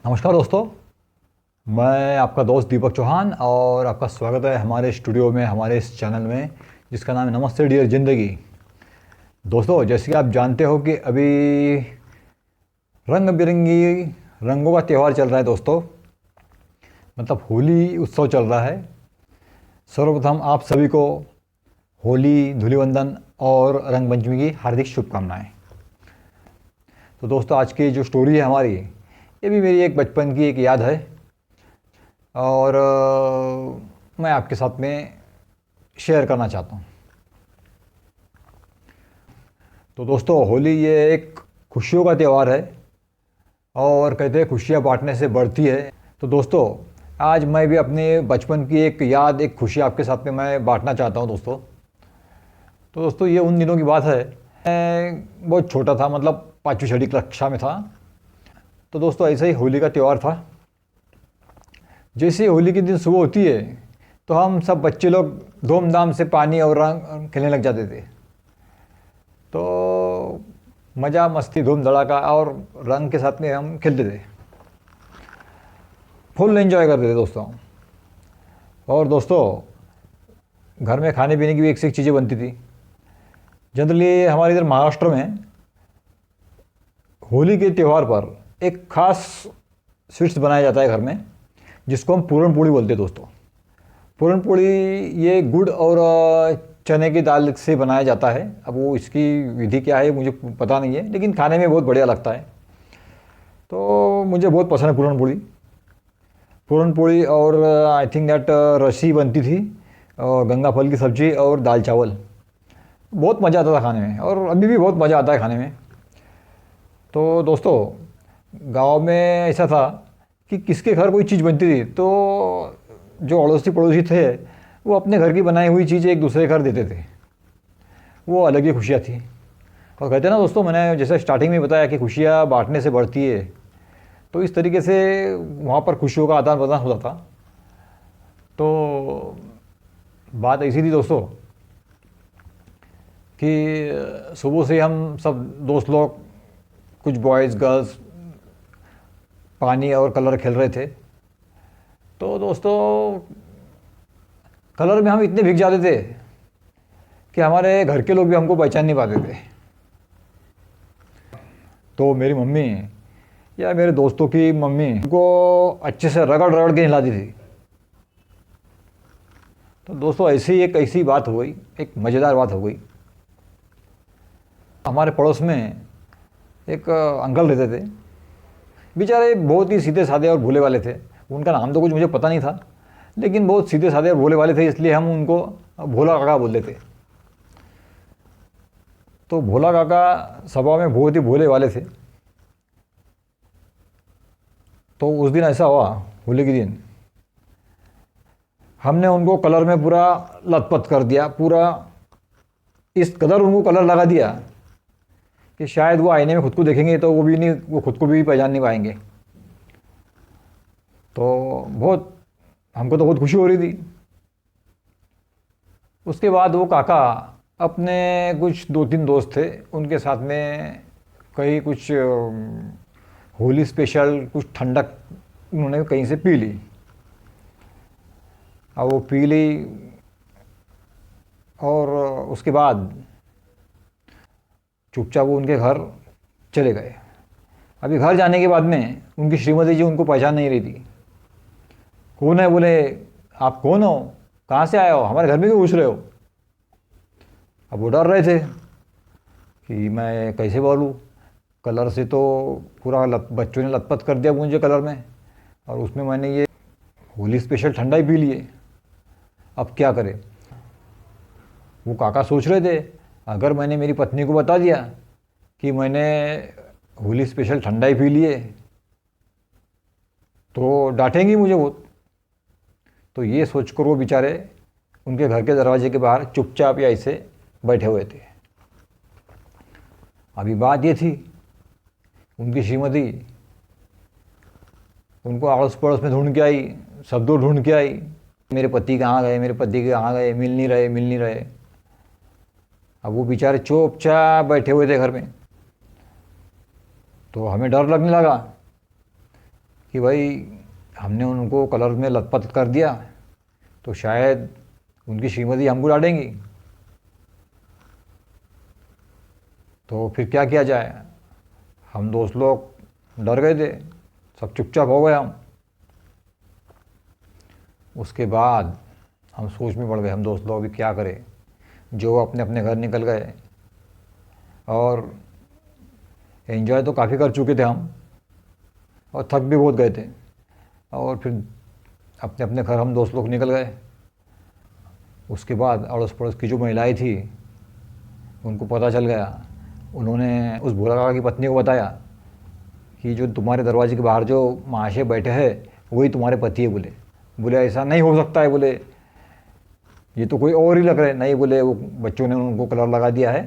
नमस्कार दोस्तों, मैं आपका दोस्त दीपक चौहान और आपका स्वागत है हमारे स्टूडियो में, हमारे इस चैनल में जिसका नाम है नमस्ते डियर ज़िंदगी। दोस्तों, जैसे कि आप जानते हो कि अभी रंग बिरंगी रंगों का त्यौहार चल रहा है दोस्तों, मतलब होली उत्सव चल रहा है। सर्वप्रथम आप सभी को होली, धूलिवंदन और रंग पंचमी की हार्दिक शुभकामनाएं। तो दोस्तों, आज की जो स्टोरी है हमारी, ये भी मेरी एक बचपन की एक याद है और मैं आपके साथ में शेयर करना चाहता हूँ। तो दोस्तों, होली ये एक खुशियों का त्यौहार है और कहते हैं खुशियाँ बांटने से बढ़ती है। तो दोस्तों, आज मैं भी अपने बचपन की एक याद, एक खुशी आपके साथ में मैं बांटना चाहता हूँ दोस्तों। तो दोस्तों, ये उन दिनों की बात है, मैं बहुत छोटा था, मतलब 5वीं-6वीं कक्षा में था। तो दोस्तों, ऐसे ही होली का त्यौहार था। जैसे ही होली के दिन सुबह होती है तो हम सब बच्चे लोग धूमधाम से पानी और रंग खेलने लग जाते थे। तो मज़ा मस्ती धूम धड़ाका और रंग के साथ में हम खेलते थे, फुल एंजॉय करते थे दोस्तों। और दोस्तों, घर में खाने पीने की भी एक से एक चीज़ें बनती थी। जनरली हमारे इधर महाराष्ट्र में होली के त्यौहार पर एक ख़ास स्वीट्स बनाया जाता है घर में, जिसको हम पूरन पोली बोलते हैं दोस्तों। पूरन पोली ये गुड़ और चने की दाल से बनाया जाता है। अब वो इसकी विधि क्या है मुझे पता नहीं है, लेकिन खाने में बहुत बढ़िया लगता है। तो मुझे बहुत पसंद है पूरन पोली और आई थिंक दैट रसी बनती थी और गंगा फल की सब्ज़ी और दाल चावल। बहुत मज़ा आता था खाने में और अभी भी बहुत मज़ा आता है खाने में। तो दोस्तों, गांव में ऐसा था कि किसके घर कोई चीज़ बनती थी तो जो अड़ोसी पड़ोसी थे वो अपने घर की बनाई हुई चीज़ें एक दूसरे के घर देते थे। वो अलग ही खुशियाँ थी। और कहते हैं ना दोस्तों, मैंने जैसे स्टार्टिंग में बताया कि खुशियाँ बांटने से बढ़ती है, तो इस तरीके से वहाँ पर खुशियों का आदान प्रदान होता था। तो बात ऐसी थी दोस्तों कि सुबह से हम सब दोस्त लोग, कुछ बॉयज़ गर्ल्स, पानी और कलर खेल रहे थे। तो दोस्तों, कलर में हम इतने भीग जाते थे कि हमारे घर के लोग भी हमको पहचान नहीं पाते थे। तो मेरी मम्मी या मेरे दोस्तों की मम्मी को अच्छे से रगड़ रगड़ के हिलाती थी। तो दोस्तों, ऐसी बात हो गई, एक मज़ेदार बात हो गई। हमारे पड़ोस में एक अंकल रहते थे। बेचारे बहुत ही सीधे साधे और भोले वाले थे। उनका नाम तो कुछ मुझे पता नहीं था, लेकिन बहुत सीधे साधे और भोले वाले थे, इसलिए हम उनको भोला काका बोलते थे। तो भोला काका स्वभाव में बहुत ही भोले वाले थे। तो उस दिन ऐसा हुआ, होली के दिन हमने उनको कलर में पूरा लथपथ कर दिया, पूरा इस कदर उनको कलर लगा दिया कि शायद वो आईने में खुद को देखेंगे तो वो खुद को भी पहचान नहीं पाएंगे। तो हमको तो बहुत खुशी हो रही थी। उसके बाद वो काका अपने कुछ 2-3 दोस्त थे, उनके साथ में कहीं कुछ होली स्पेशल कुछ ठंडक उन्होंने कहीं से पी ली। अब वो पी ली और उसके बाद चुपचाप वो उनके घर चले गए। अभी घर जाने के बाद में उनकी श्रीमती जी उनको पहचान नहीं रही थी। कौन है? बोले, आप कौन हो, कहाँ से आए हो, हमारे घर में क्यों घुस रहे हो? अब वो डर रहे थे कि मैं कैसे बोलूँ, कलर से तो पूरा बच्चों ने लथपथ कर दिया मुझे कलर में, और उसमें मैंने ये होली स्पेशल ठंडा ही पी लिए। अब क्या करें? वो काका सोच रहे थे, अगर मैंने मेरी पत्नी को बता दिया कि मैंने होली स्पेशल ठंडा ही पी लिए तो डांटेंगी मुझे बहुत। तो ये सोचकर वो बेचारे उनके घर के दरवाजे के बाहर चुपचाप या ऐसे बैठे हुए थे। अभी बात ये थी, उनकी श्रीमती उनको अड़ोस पड़ोस में ढूंढ के आई, सब दूर ढूंढ के आई, मेरे पति कहाँ गए, मेरे पति कहाँ गए, मिल नहीं रहे। अब वो बेचारे चुपचाप बैठे हुए थे घर में। तो हमें डर लगने लगा कि भाई हमने उनको कलर में लथपथ कर दिया तो शायद उनकी श्रीमती हमको डांटेंगी, तो फिर क्या किया जाए। हम दोस्त लोग डर गए थे, सब चुपचाप हो गए हम। उसके बाद हम सोच में पड़ गए, हम दोस्त लोग अभी क्या करें। जो अपने अपने घर निकल गए और एंजॉय तो काफ़ी कर चुके थे हम और थक भी बहुत गए थे, और फिर अपने अपने घर हम दोस्त लोग निकल गए। उसके बाद अड़ोस पड़ोस की जो महिलाएं थी उनको पता चल गया। उन्होंने उस भोला काका की पत्नी को बताया कि जो तुम्हारे दरवाजे के बाहर जो महाशय बैठे हैं वही तुम्हारे पति है। बोले बोले ऐसा नहीं हो सकता है, बोले ये तो कोई और ही लग रहा है। नहीं बोले, वो बच्चों ने उनको कलर लगा दिया है।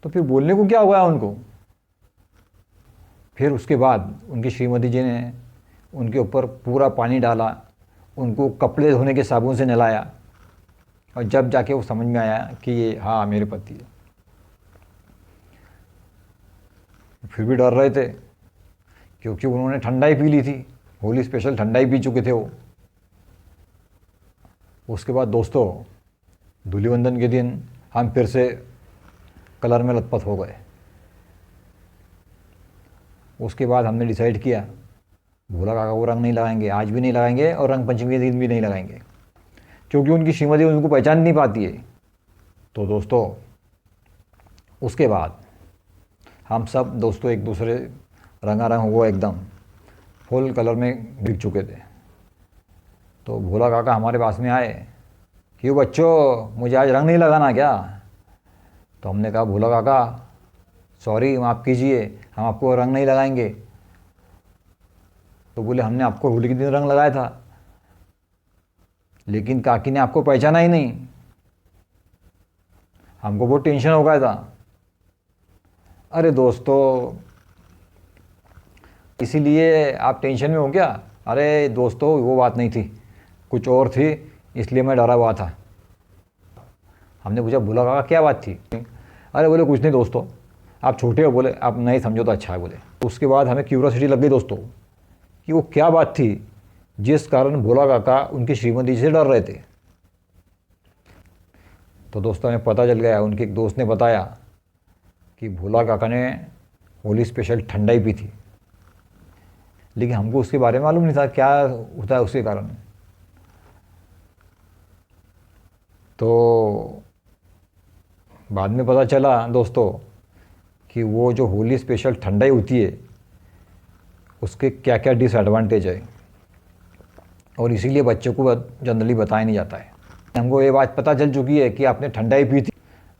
तो फिर बोलने को क्या हुआ उनको। फिर उसके बाद उनकी श्रीमती जी ने उनके ऊपर पूरा पानी डाला, उनको कपड़े धोने के साबुन से नहलाया, और जब जाके वो समझ में आया कि ये हाँ मेरे पति है। फिर भी डर रहे थे क्योंकि उन्होंने ठंडाई पी ली थी, होली स्पेशल ठंडाई पी चुके थे वो। उसके बाद दोस्तों धूलिवंदन के दिन हम फिर से कलर में लथपथ हो गए। उसके बाद हमने डिसाइड किया भोला काका को रंग नहीं लगाएंगे, आज भी नहीं लगाएंगे और रंग पंचमी के दिन भी नहीं लगाएंगे, क्योंकि उनकी श्रीमती उनको पहचान नहीं पाती है। तो दोस्तों उसके बाद हम सब दोस्तों एक दूसरे रंगारंग हुआ, एकदम फुल कलर में बिक चुके थे। तो भोला काका हमारे पास में आए, क्यों बच्चों मुझे आज रंग नहीं लगाना क्या। तो हमने कहा भोला काका सॉरी, माफ़ कीजिए, हम आपको रंग नहीं लगाएंगे। तो बोले हमने आपको होली के दिन रंग लगाया था, लेकिन काकी ने आपको पहचाना ही नहीं, हमको बहुत टेंशन हो गया था। अरे दोस्तों इसीलिए आप टेंशन में हो क्या। अरे दोस्तों वो बात नहीं थी, कुछ और थी, इसलिए मैं डरा हुआ था। हमने पूछा भोला काका क्या बात थी। अरे बोले कुछ नहीं दोस्तों, आप छोटे हो, बोले आप नहीं समझो तो अच्छा है। बोले उसके बाद हमें क्यूरियोसिटी लग गई दोस्तों कि वो क्या बात थी जिस कारण भोला काका उनकी श्रीमती से डर रहे थे। तो दोस्तों हमें पता चल गया, उनके एक दोस्त ने बताया कि भोला काका ने होली स्पेशल ठंडाई पी थी, लेकिन हमको उसके बारे में मालूम नहीं था क्या होता है उसके कारण। तो बाद में पता चला दोस्तों कि वो जो होली स्पेशल ठंडाई होती है उसके क्या क्या डिसएडवांटेज है, और इसीलिए बच्चों को जनरली बताया नहीं जाता है। हमको ये बात पता चल चुकी है कि आपने ठंडाई पी थी।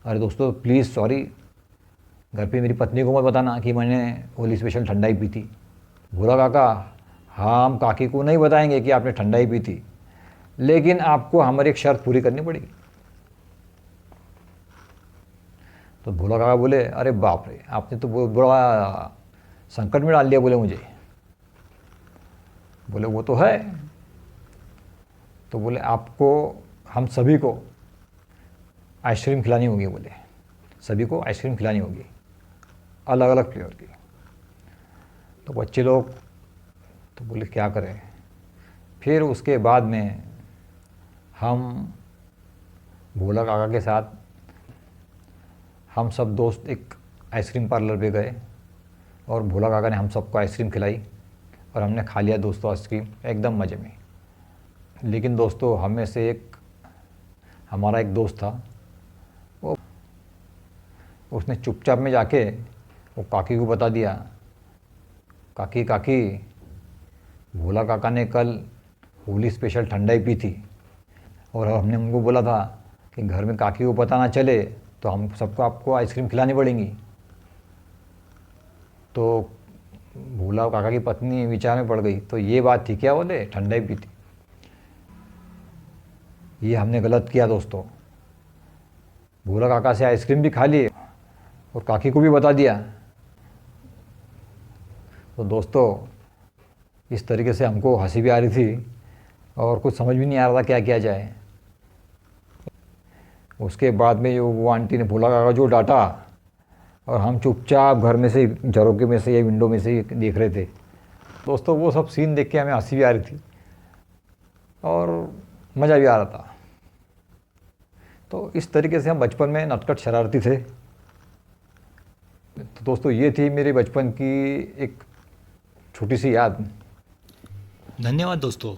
अरे दोस्तों प्लीज़ सॉरी, घर पे मेरी पत्नी को मत बताना कि मैंने होली स्पेशल ठंडाई पी थी। भोला काका हाँ हम काकी को नहीं बताएंगे कि आपने ठंडाई पी थी, लेकिन आपको हमारी एक शर्त पूरी करनी पड़ेगी। तो भोला काका बोले अरे बाप रे, आपने तो बड़ा संकट में डाल दिया। बोले मुझे, बोले वो तो है। तो बोले आपको हम सभी को आइसक्रीम खिलानी होगी। बोले सभी को आइसक्रीम खिलानी होगी, अलग अलग फ्लेवर की। तो बच्चे लोग तो बोले क्या करें। फिर उसके बाद में हम भोला काका के साथ हम सब दोस्त एक आइसक्रीम पार्लर पे गए, और भोला काका ने हम सबको आइसक्रीम खिलाई और हमने खा लिया दोस्तों आइसक्रीम एकदम मज़े में। लेकिन दोस्तों हमें से हमारा एक दोस्त था, वो उसने चुपचाप में जाके वो काकी को बता दिया, काकी काकी भोला काका ने कल होली स्पेशल ठंडाई पी थी, और हमने उनको बोला था कि घर में काकी को पता ना चले तो हम सबको आपको आइसक्रीम खिलानी पड़ेंगी। तो भोला काका की पत्नी विचार में पड़ गई, तो ये बात थी क्या, बोले ठंडाई पी थी। ये हमने गलत किया दोस्तों, भोला काका से आइसक्रीम भी खा लिए और काकी को भी बता दिया। तो दोस्तों इस तरीके से हमको हंसी भी आ रही थी और कुछ समझ भी नहीं आ रहा था क्या किया जाए। उसके बाद में वो आंटी ने भोला काका जो डांटा, और हम चुपचाप घर में से झरोके में से या विंडो में से देख रहे थे। दोस्तों वो सब सीन देख के हमें हंसी भी आ रही थी और मज़ा भी आ रहा था। तो इस तरीके से हम बचपन में नटखट शरारती थे। तो दोस्तों ये थी मेरे बचपन की एक छोटी सी याद। धन्यवाद दोस्तों।